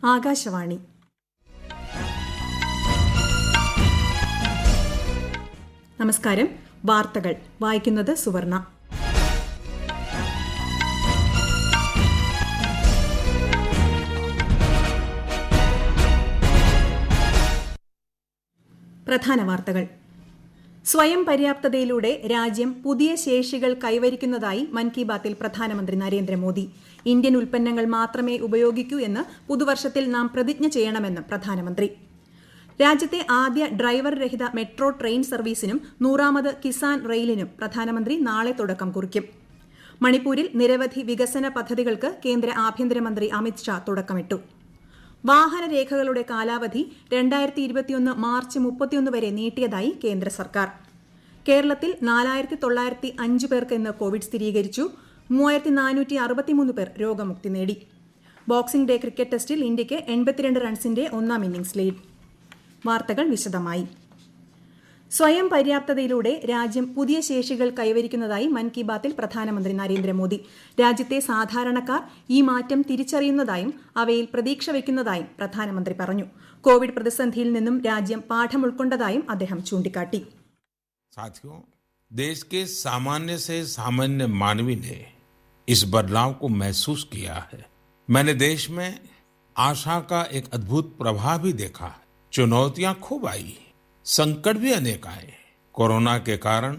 ആകാശവാണി. നമസ്കാരം. വാർത്തകൾ വായിക്കുന്നത് സുവർണ. പ്രധാന വാർത്തകൾ. സ്വയം പര്യാപ്തതയിലൂടെ രാജ്യം പുതിയ ശേഷികൾ കൈവരിക്കുന്നതായി മൻ കി ബാത്തിൽ പ്രധാനമന്ത്രി നരേന്ദ്രമോദി. ഇന്ത്യൻ ഉൽപ്പന്നങ്ങൾ മാത്രമേ ഉപയോഗിക്കൂ എന്ന് പുതുവർഷത്തിൽ നാം പ്രതിജ്ഞ ചെയ്യണമെന്ന് പ്രധാനമന്ത്രി. രാജ്യത്തെ ആദ്യ ഡ്രൈവർ രഹിത മെട്രോ ട്രെയിൻ സർവീസിനും 100ാമത് കിസാൻ റെയിലിനും പ്രധാനമന്ത്രി നാളെ തുടക്കം കുറിക്കും. മണിപ്പൂരിൽ നിരവധി വികസന പദ്ധതികൾക്ക് കേന്ദ്ര ആഭ്യന്തരമന്ത്രി അമിത് ഷാ തുടക്കമിട്ടു. വാഹനരേഖകളുടെ കാലാവധി 2021 മാർച്ച് 31 വരെ നീട്ടിയതായി കേന്ദ്ര സർക്കാർ. കേരളത്തിൽ 4905 പേർക്ക് ഇന്ന് കോവിഡ് സ്ഥിരീകരിച്ചു. 3463 പേർ രോഗമുക്തി നേടി. ബോക്സിംഗ് ഡേ ക്രിക്കറ്റ് ടെസ്റ്റിൽ ഇന്ത്യയ്ക്ക് 82 റൺസിന്റെ ഒന്നാം ഇന്നിംഗ്സ് ലീഡ്. വാർത്തകൾ വിശദമായി. സ്വയം പര്യാപ്തതയിലൂടെ രാജ്യം പുതിയ ശേഷികൾ കൈവരിക്കുന്നതായി മൻ കി ബാത്തിൽ പ്രധാനമന്ത്രി നരേന്ദ്രമോദി. രാജ്യത്തെ സാധാരണക്കാർ ഈ മാറ്റം തിരിച്ചറിയുന്നതായും അവയിൽ പ്രതീക്ഷ വയ്ക്കുന്നതായും പ്രധാനമന്ത്രി പറഞ്ഞു. കോവിഡ് പ്രതിസന്ധിയിൽ നിന്നും രാജ്യം പാഠം ഉൾക്കൊണ്ടതായും അദ്ദേഹം ചൂണ്ടിക്കാട്ടി. साथियों, देश के सामान्य से सामान्य मानवी ने इस बदलाव को महसूस किया है. मैंने देश में आशा का एक अद्भुत प्रभाव भी देखा है. चुनौतियां खूब आई, संकट भी अनेक आए. कोरोना के कारण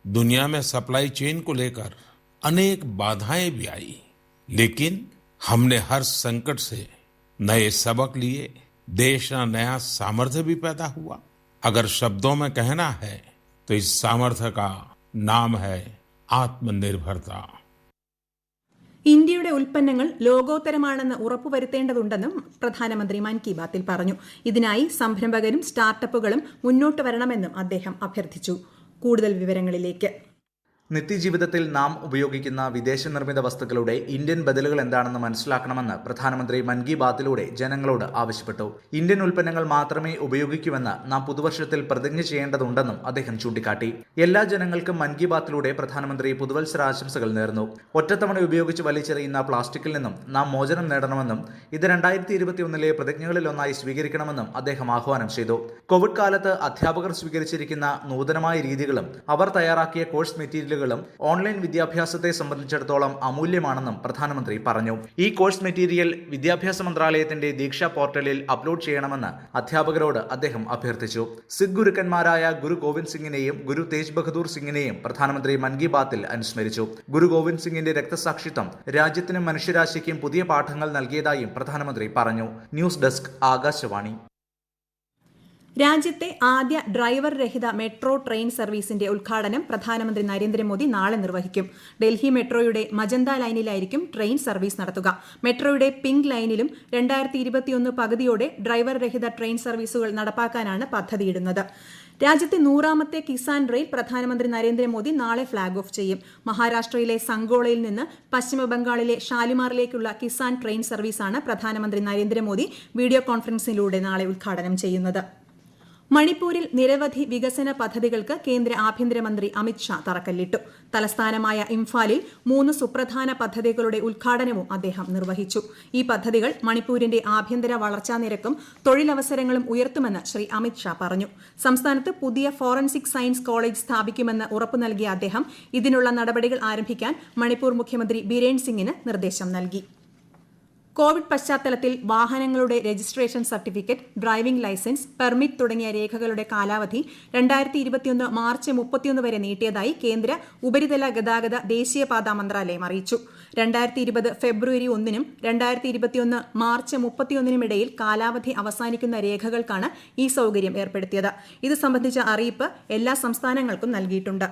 दुनिया में सप्लाई चेन को लेकर अनेक बाधाएं भी आई, लेकिन हमने हर संकट से नए सबक लिए. देश का नया सामर्थ्य भी पैदा हुआ. अगर शब्दों में कहना है तो इस सामर्थ्य का नाम है आत्मनिर्भरता. ഇന്ത്യയുടെ ഉൽപ്പന്നങ്ങൾ ലോകോത്തരമാണെന്ന് ഉറപ്പുവരുത്തേണ്ടതുണ്ടെന്നും പ്രധാനമന്ത്രി മൻ കി ബാത്തിൽ പറഞ്ഞു. ഇതിനായി സംരംഭകരും സ്റ്റാർട്ടപ്പുകളും മുന്നോട്ട് വരണമെന്നും അദ്ദേഹം അഭ്യർത്ഥിച്ചു. കൂടുതൽ വിവരങ്ങളിലേക്ക്. നിത്യജീവിതത്തിൽ നാം ഉപയോഗിക്കുന്ന വിദേശ നിർമ്മിത വസ്തുക്കളുടെ ഇന്ത്യൻ ബദലുകൾ എന്താണെന്ന് മനസ്സിലാക്കണമെന്ന് പ്രധാനമന്ത്രി മൻ കി ബാത്തിലൂടെ ജനങ്ങളോട് ആവശ്യപ്പെട്ടു. ഇന്ത്യൻ ഉൽപ്പന്നങ്ങൾ മാത്രമേ ഉപയോഗിക്കൂവെന്ന് നാം പുതുവർഷത്തിൽ പ്രതിജ്ഞ ചെയ്യേണ്ടതുണ്ടെന്നും അദ്ദേഹം ചൂണ്ടിക്കാട്ടി. എല്ലാ ജനങ്ങൾക്കും മൻ കി ബാത്തിലൂടെ പ്രധാനമന്ത്രി പുതുവത്സരാശംസകൾ നേർന്നു. ഒറ്റത്തവണ ഉപയോഗിച്ച് വലിച്ചെറിയുന്ന പ്ലാസ്റ്റിക്കിൽ നിന്നും നാം മോചനം നേടണമെന്നും ഇത് 2021 പ്രതിജ്ഞകളിലൊന്നായി സ്വീകരിക്കണമെന്നും അദ്ദേഹം ആഹ്വാനം ചെയ്തു. കോവിഡ് കാലത്ത് അധ്യാപകർ സ്വീകരിച്ചിരിക്കുന്ന നൂതനമായ രീതികളും അവർ തയ്യാറാക്കിയ കോഴ്സ് മെറ്റീരിയൽ ഓൺലൈൻ വിദ്യാഭ്യാസത്തെ സംബന്ധിച്ചിടത്തോളം അമൂല്യമാണെന്നും പ്രധാനമന്ത്രി പറഞ്ഞു. ഈ കോഴ്സ് മെറ്റീരിയൽ വിദ്യാഭ്യാസ മന്ത്രാലയത്തിന്റെ ദീക്ഷ പോർട്ടലിൽ അപ്ലോഡ് ചെയ്യണമെന്ന് അധ്യാപകരോട് അദ്ദേഹം അഭ്യർത്ഥിച്ചു. സിഖ് ഗുരുക്കന്മാരായ ഗുരു ഗോവിന്ദ് സിംഗിനെയും ഗുരു തേജ് ബഹദൂർ സിംഗിനെയും പ്രധാനമന്ത്രി മൻ കി ബാത്തിൽ അനുസ്മരിച്ചു. ഗുരു ഗോവിന്ദ് സിംഗിന്റെ രക്തസാക്ഷിത്വം രാജ്യത്തിനും മനുഷ്യരാശിക്കും പുതിയ പാഠങ്ങൾ നൽകിയതായും പ്രധാനമന്ത്രി പറഞ്ഞു. News desk, Akashvani. രാജ്യത്തെ ആദ്യ ഡ്രൈവർ രഹിത മെട്രോ ട്രെയിൻ സർവീസിന്റെ ഉദ്ഘാടനം പ്രധാനമന്ത്രി നരേന്ദ്രമോദി നാളെ നിർവഹിക്കും. ഡൽഹി മെട്രോയുടെ മജന്ത ലൈനിലായിരിക്കും ട്രെയിൻ സർവീസ് നടത്തുക. മെട്രോയുടെ പിങ്ക് ലൈനിലും 2021 പകുതിയോടെ ഡ്രൈവർ രഹിത ട്രെയിൻ സർവീസുകൾ നടപ്പാക്കാനാണ് പദ്ധതിയിടുന്നത്. രാജ്യത്തെ 100ാമത്തെ കിസാൻ റെയിൽ പ്രധാനമന്ത്രി നരേന്ദ്രമോദി നാളെ ഫ്ളാഗ് ഓഫ് ചെയ്യും. മഹാരാഷ്ട്രയിലെ സംഗോളയിൽ നിന്ന് പശ്ചിമബംഗാളിലെ ഷാലിമാറിലേക്കുള്ള കിസാൻ ട്രെയിൻ സർവീസാണ് പ്രധാനമന്ത്രി നരേന്ദ്രമോദി വീഡിയോ കോൺഫറൻസിലൂടെ നാളെ ഉദ്ഘാടനം ചെയ്യുന്നത്. മണിപ്പൂരിൽ നിരവധി വികസന പദ്ധതികൾക്ക് കേന്ദ്ര ആഭ്യന്തരമന്ത്രി അമിത് ഷാ തറക്കല്ലിട്ടു. തലസ്ഥാനമായ ഇംഫാലിൽ 3 സുപ്രധാന പദ്ധതികളുടെ ഉദ്ഘാടനവും അദ്ദേഹം നിർവഹിച്ചു. ഈ പദ്ധതികൾ മണിപ്പൂരിന്റെ ആഭ്യന്തര വളർച്ചാ നിരക്കും തൊഴിലവസരങ്ങളും ഉയർത്തുമെന്ന് ശ്രീ അമിത് ഷാ പറഞ്ഞു. സംസ്ഥാനത്ത് പുതിയ ഫോറൻസിക് സയൻസ് കോളേജ് സ്ഥാപിക്കുമെന്ന് ഉറപ്പു നൽകിയ അദ്ദേഹം ഇതിനുള്ള നടപടികൾ ആരംഭിക്കാൻ മണിപ്പൂർ മുഖ്യമന്ത്രി ബിരേൻ സിംഗിന് നിർദ്ദേശം നൽകി. കോവിഡ് പശ്ചാത്തലത്തിൽ വാഹനങ്ങളുടെ registration certificate, driving licence, permit തുടങ്ങിയ രേഖകളുടെ കാലാവധി 2021 മാർച്ച് 31 വരെ നീട്ടിയതായി കേന്ദ്ര ഉപരിതല ഗതാഗത ദേശീയപാതാ മന്ത്രാലയം അറിയിച്ചു. 2020 ഫെബ്രുവരി 1-നും 2021 മാർച്ച് 31-നും ഇടയിൽ കാലാവധി അവസാനിക്കുന്ന രേഖകൾക്കാണ് ഈ സൌകര്യം ഏർപ്പെടുത്തിയത്. ഇത് സംബന്ധിച്ച അറിയിപ്പ് എല്ലാ സംസ്ഥാനങ്ങൾക്കും നൽകിയിട്ടുണ്ട്.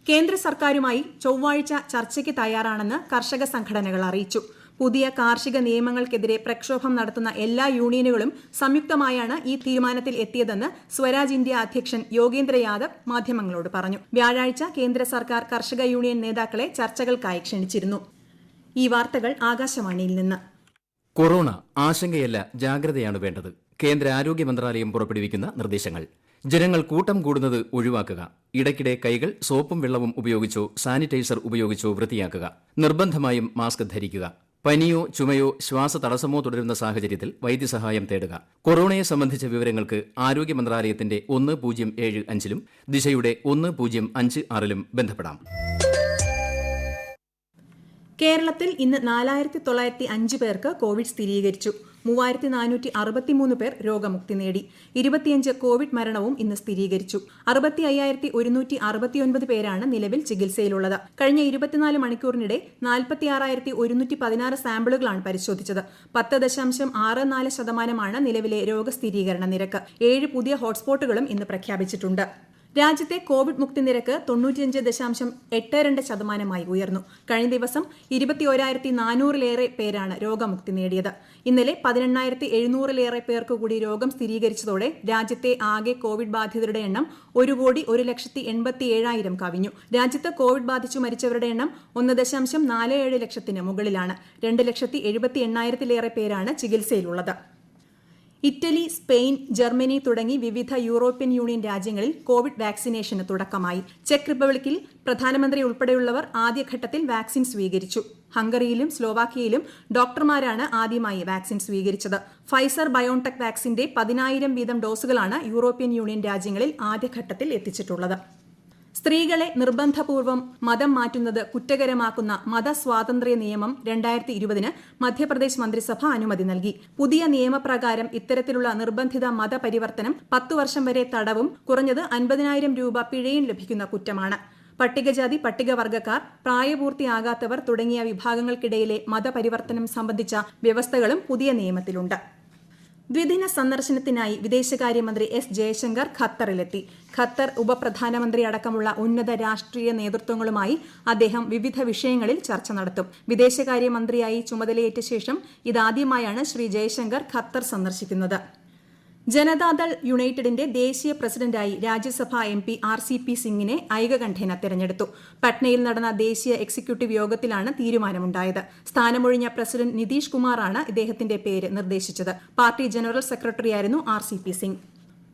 കേന്ദ്ര സർക്കാരുമായി ചൊവ്വാഴ്ച ചർച്ചയ്ക്ക് തയ്യാറാണെന്ന് കർഷക സംഘടനകൾ അറിയിച്ചു. പുതിയ കാർഷിക നിയമങ്ങൾക്കെതിരെ പ്രക്ഷോഭം നടത്തുന്ന എല്ലാ യൂണിയനുകളും സംയുക്തമായാണ് ഈ തീരുമാനത്തിൽ എത്തിയതെന്ന് സ്വരാജ് ഇന്ത്യ അധ്യക്ഷൻ യോഗേന്ദ്ര യാദവ് മാധ്യമങ്ങളോട് പറഞ്ഞു. വ്യാഴാഴ്ച കേന്ദ്ര സർക്കാർ കർഷക യൂണിയൻ നേതാക്കളെ ചർച്ചകൾക്കായി ക്ഷണിച്ചിരുന്നു. ഈ വാർത്തകൾ ആകാശവാണിയിൽ നിന്ന്. കൊറോണ ആശങ്കയല്ല, ജാഗ്രതയാണ് വേണ്ടത്. കേന്ദ്ര ആരോഗ്യ മന്ത്രാലയം പുറപ്പെടുവിക്കുന്ന നിർദ്ദേശങ്ങൾ. ജനങ്ങൾ കൂട്ടം കൂടുന്നത് ഒഴിവാക്കുക. ഇടയ്ക്കിടെ കൈകൾ സോപ്പും വെള്ളവും ഉപയോഗിച്ചോ സാനിറ്റൈസർ ഉപയോഗിച്ചോ വൃത്തിയാക്കുക. നിർബന്ധമായും മാസ്ക് ധരിക്കുക. പനിയോ ചുമയോ ശ്വാസതടസ്സമോ തുടരുന്ന സാഹചര്യത്തിൽ വൈദ്യസഹായം തേടുക. കൊറോണയെ സംബന്ധിച്ച വിവരങ്ങൾക്ക് ആരോഗ്യ മന്ത്രാലയത്തിന്റെ 1075-ലും ദിശയുടെ 1056-ലും ബന്ധപ്പെടാം. കേരളത്തിൽ ഇന്ന് 4905 പേർക്ക് കോവിഡ് സ്ഥിരീകരിച്ചു. 3463 പേർ രോഗമുക്തി നേടി. 25 കോവിഡ് മരണവും ഇന്ന് സ്ഥിരീകരിച്ചു. 65,169 പേരാണ് നിലവിൽ ചികിത്സയിലുള്ളത്. കഴിഞ്ഞ 24 മണിക്കൂറിനിടെ 46,116 സാമ്പിളുകളാണ് പരിശോധിച്ചത്. 10.64% നിലവിലെ രോഗസ്ഥിരീകരണ നിരക്ക്. 7 പുതിയ ഹോട്ട്സ്പോട്ടുകളും ഇന്ന് പ്രഖ്യാപിച്ചിട്ടുണ്ട്. രാജ്യത്തെ കോവിഡ് മുക്തി നിരക്ക് 95.82% ഉയർന്നു. കഴിഞ്ഞ ദിവസം 21,400-ലേറെ പേരാണ് രോഗമുക്തി നേടിയത്. ഇന്നലെ 18,700-ലേറെ പേർക്ക് കൂടി രോഗം സ്ഥിരീകരിച്ചതോടെ രാജ്യത്തെ ആകെ കോവിഡ് ബാധിതരുടെ എണ്ണം 1,01,87,000 കവിഞ്ഞു. രാജ്യത്ത് കോവിഡ് ബാധിച്ചു മരിച്ചവരുടെ എണ്ണം 1.47 ലക്ഷത്തിന് മുകളിലാണ്. 2,78,000-ലേറെ പേരാണ് ചികിത്സയിലുള്ളത്. ഇറ്റലി, സ്പെയിൻ, ജർമ്മനി തുടങ്ങി വിവിധ യൂറോപ്യൻ യൂണിയൻ രാജ്യങ്ങളിൽ കോവിഡ് വാക്സിനേഷന് തുടക്കമായി. ചെക്ക് റിപ്പബ്ലിക്കിൽ പ്രധാനമന്ത്രി ഉൾപ്പെടെയുള്ളവർ ആദ്യഘട്ടത്തിൽ വാക്സിൻ സ്വീകരിച്ചു. ഹംഗറിയിലും സ്ലോവാക്യയിലും ഡോക്ടർമാരാണ് ആദ്യമായി വാക്സിൻ സ്വീകരിച്ചത്. ഫൈസർ ബയോൺടെക് വാക്സിന്റെ 10,000 വീതം ഡോസുകളാണ് യൂറോപ്യൻ യൂണിയൻ രാജ്യങ്ങളിൽ ആദ്യഘട്ടത്തിൽ എത്തിച്ചിട്ടുള്ളത്. സ്ത്രീകളെ നിർബന്ധപൂർവ്വം മതം മാറ്റുന്നത് കുറ്റകരമാക്കുന്ന മതസ്വാതന്ത്ര്യ നിയമം 2020 മധ്യപ്രദേശ് മന്ത്രിസഭ അനുമതി നൽകി. പുതിയ നിയമപ്രകാരം ഇത്തരത്തിലുള്ള നിർബന്ധിത മതപരിവർത്തനം 10 വർഷം വരെ തടവും കുറഞ്ഞത് 50,000 രൂപ പിഴയും ലഭിക്കുന്ന കുറ്റമാണ്. പട്ടികജാതി, പട്ടികവർഗക്കാർ, പ്രായപൂർത്തിയാകാത്തവർ തുടങ്ങിയ വിഭാഗങ്ങൾക്കിടയിലെ മതപരിവർത്തനം സംബന്ധിച്ച വ്യവസ്ഥകളും പുതിയ നിയമത്തിലുണ്ട്. ദ്വിദിന സന്ദർശനത്തിനായി വിദേശകാര്യമന്ത്രി എസ് ജയശങ്കർ ഖത്തറിലെത്തി. ഖത്തർ ഉപപ്രധാനമന്ത്രി അടക്കമുള്ള ഉന്നത രാഷ്ട്രീയ നേതൃത്വങ്ങളുമായി അദ്ദേഹം വിവിധ വിഷയങ്ങളിൽ ചർച്ച നടത്തും. വിദേശകാര്യമന്ത്രിയായി ചുമതലയേറ്റ ശേഷം ഇതാദ്യമായാണ് ശ്രീ ജയശങ്കർ ഖത്തർ സന്ദർശിക്കുന്നത്. ജനതാദൾ യുണൈറ്റഡിന്റെ ദേശീയ പ്രസിഡന്റായി രാജ്യസഭാ MP RCP സിംഗിനെ ഐകകണ്ഠേന തെരഞ്ഞെടുത്തു. പട്നയിൽ നടന്ന ദേശീയ എക്സിക്യൂട്ടീവ് യോഗത്തിലാണ് തീരുമാനമുണ്ടായത്. സ്ഥാനമൊഴിഞ്ഞ പ്രസിഡന്റ് നിതീഷ് കുമാറാണ് ഇദ്ദേഹത്തിന്റെ പേര് നിർദ്ദേശിച്ചത്. പാർട്ടി ജനറൽ സെക്രട്ടറിയായിരുന്നു RCP സിംഗ്.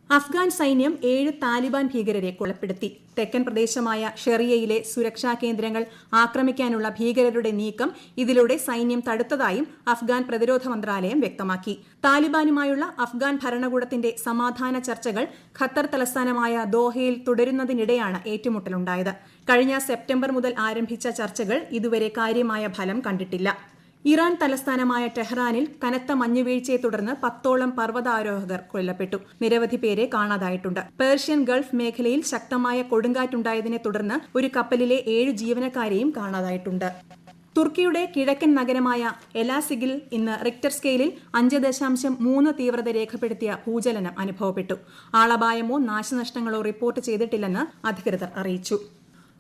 അഫ്ഗാൻ സൈന്യം 7 താലിബാൻ ഭീകരരെ കൊലപ്പെടുത്തി. തെക്കൻ പ്രദേശമായ ഷെറിയയിലെ സുരക്ഷാ കേന്ദ്രങ്ങൾ ആക്രമിക്കാനുള്ള ഭീകരരുടെ നീക്കം ഇതിലൂടെ സൈന്യം തടുത്തതായും അഫ്ഗാൻ പ്രതിരോധ മന്ത്രാലയം വ്യക്തമാക്കി. താലിബാനുമായുള്ള അഫ്ഗാൻ ഭരണകൂടത്തിന്റെ സമാധാന ചർച്ചകൾ ഖത്തർ തലസ്ഥാനമായ ദോഹയിൽ തുടരുന്നതിനിടെയാണ് ഏറ്റുമുട്ടലുണ്ടായത്. കഴിഞ്ഞ സെപ്റ്റംബർ മുതൽ ആരംഭിച്ച ചർച്ചകൾ ഇതുവരെ കാര്യമായ ഫലം കണ്ടിട്ടില്ല. ഇറാൻ തലസ്ഥാനമായ ടെഹ്റാനിൽ കനത്ത മഞ്ഞുവീഴ്ചയെ തുടർന്ന് 10ഓളം പർവ്വതാരോഹകർ കൊല്ലപ്പെട്ടു. നിരവധി പേരെ കാണാതായിട്ടുണ്ട്. പേർഷ്യൻ ഗൾഫ് മേഖലയിൽ ശക്തമായ കൊടുങ്കാറ്റുണ്ടായതിനെ തുടർന്ന് ഒരു കപ്പലിലെ 7 ജീവനക്കാരെയും കാണാതായിട്ടുണ്ട്. തുർക്കിയുടെ കിഴക്കൻ നഗരമായ എലാസിഗിൽ ഇന്ന് റിക്ടർ സ്കെയിലിൽ 5.3 തീവ്രത രേഖപ്പെടുത്തിയ ഭൂചലനം അനുഭവപ്പെട്ടു. ആളപായമോ നാശനഷ്ടങ്ങളോ റിപ്പോർട്ട് ചെയ്തിട്ടില്ലെന്ന് അധികൃതർ അറിയിച്ചു.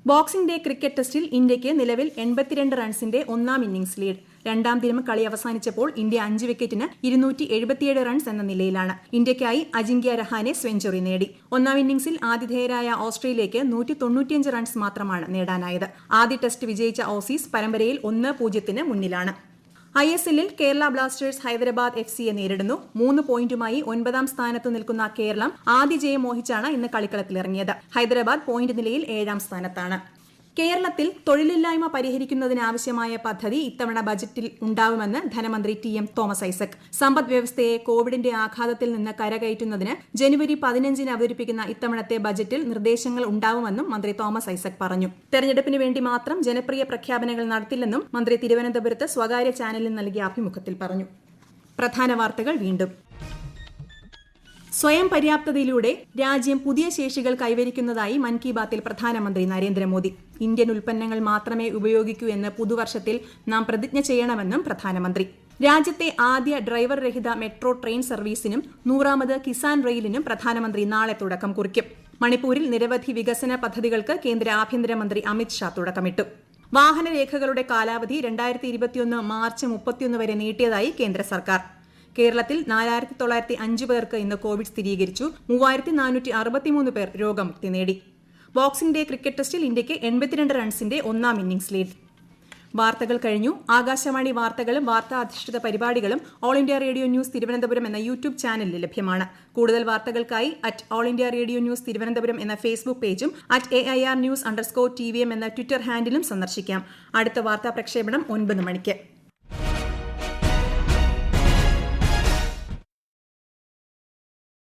ബോക്സിംഗ് ഡേ ക്രിക്കറ്റ് ടെസ്റ്റിൽ ഇന്ത്യയ്ക്ക് നിലവിൽ 82 റൺസിന്റെ ഒന്നാം ഇന്നിംഗ്സ് ലീഡ്. രണ്ടാം ദിനം കളി അവസാനിച്ചപ്പോൾ ഇന്ത്യ 5 വിക്കറ്റിന് 277 റൺസ് എന്ന നിലയിലാണ്. ഇന്ത്യയ്ക്കായി അജിങ്ക്യ രഹാനെ സെഞ്ചുറി നേടി. ഒന്നാം ഇന്നിംഗ്സിൽ ആതിഥേയരായ ഓസ്ട്രേലിയയ്ക്ക് 195 റൺസ് മാത്രമാണ് നേടാനായത്. ആദ്യ ടെസ്റ്റ് വിജയിച്ച ഓസീസ് പരമ്പരയിൽ 1-0 മുന്നിലാണ്. ISLൽ കേരള ബ്ലാസ്റ്റേഴ്സ് ഹൈദരാബാദ് FCയെ നേരിടുന്നു. 3 പോയിന്റുമായി 9ാം സ്ഥാനത്ത് നിൽക്കുന്ന കേരളം ആദ്യ ജയം മോഹിച്ചാണ് ഇന്ന് കളിക്കളത്തിലിറങ്ങിയത്. ഹൈദരാബാദ് പോയിന്റ് നിലയിൽ 7ാം സ്ഥാനത്താണ്. കേരളത്തിൽ തൊഴിലില്ലായ്മ പരിഹരിക്കുന്നതിനാവശ്യമായ പദ്ധതി ഇത്തവണ ബജറ്റിൽ ഉണ്ടാവുമെന്ന് ധനമന്ത്രി TM തോമസ് ഐസക്. സമ്പദ് വ്യവസ്ഥയെ കോവിഡിന്റെ ആഘാതത്തിൽ നിന്ന് കരകയറ്റുന്നതിന് ജനുവരി 15 അവതരിപ്പിക്കുന്ന ഇത്തവണത്തെ ബജറ്റിൽ നിർദ്ദേശങ്ങൾ ഉണ്ടാവുമെന്നും മന്ത്രി തോമസ് ഐസക് പറഞ്ഞു. തെരഞ്ഞെടുപ്പിന് വേണ്ടി മാത്രം ജനപ്രിയ പ്രഖ്യാപനങ്ങൾ നടത്തില്ലെന്നും മന്ത്രി തിരുവനന്തപുരത്ത് സ്വകാര്യ ചാനലിൽ നൽകിയ അഭിമുഖത്തിൽ പറഞ്ഞു. പ്രധാന വാർത്തകൾ വീണ്ടും. സ്വയം പര്യാപ്തതയിലൂടെ രാജ്യം പുതിയ ശേഷികൾ കൈവരിക്കുന്നതായി മൻ കി ബാത്തിൽ പ്രധാനമന്ത്രി നരേന്ദ്രമോദി. ഇന്ത്യൻ ഉൽപ്പന്നങ്ങൾ മാത്രമേ ഉപയോഗിക്കൂ എന്ന് പുതുവർഷത്തിൽ നാം പ്രതിജ്ഞ ചെയ്യണമെന്നും പ്രധാനമന്ത്രി. രാജ്യത്തെ ആദ്യ ഡ്രൈവർ രഹിത മെട്രോ ട്രെയിൻ സർവീസിനും 100ാമത് കിസാൻ റെയിലിനും പ്രധാനമന്ത്രി നാളെ തുടക്കം കുറിക്കും. മണിപ്പൂരിൽ നിരവധി വികസന പദ്ധതികൾക്ക് കേന്ദ്ര ആഭ്യന്തരമന്ത്രി അമിത് ഷാ തുടക്കമിട്ടു. വാഹനരേഖകളുടെ കാലാവധി 2021 മാർച്ച് 31 വരെ നീട്ടിയതായി കേന്ദ്ര സർക്കാർ. കേരളത്തിൽ 4905 പേർക്ക് ഇന്ന് കോവിഡ് സ്ഥിരീകരിച്ചു. 3463 പേർ രോഗമുക്തി നേടി. ബോക്സിംഗ് ഡേ ക്രിക്കറ്റ് ടെസ്റ്റിൽ ഇന്ത്യയ്ക്ക് 82 റൺസിന്റെ ഒന്നാം ഇന്നിംഗ്സ് ലീഡ്. വാർത്തകൾ കഴിഞ്ഞു. ആകാശവാണി വാർത്തകളും വാർത്താ അധിഷ്ഠിത പരിപാടികളും all India radio news Thiruvananthapuram എന്ന യൂട്യൂബ് ചാനലിൽ ലഭ്യമാണ്. കൂടുതൽ വാർത്തകൾക്കായി @all India radio news Thiruvananthapuram എന്ന ഫേസ്ബുക്ക് പേജും @AIR News_TVM എന്ന ട്വിറ്റർ ഹാൻഡിലും സന്ദർശിക്കാം. അടുത്ത വാർത്താ പ്രക്ഷേപണം 9 മണിക്ക്.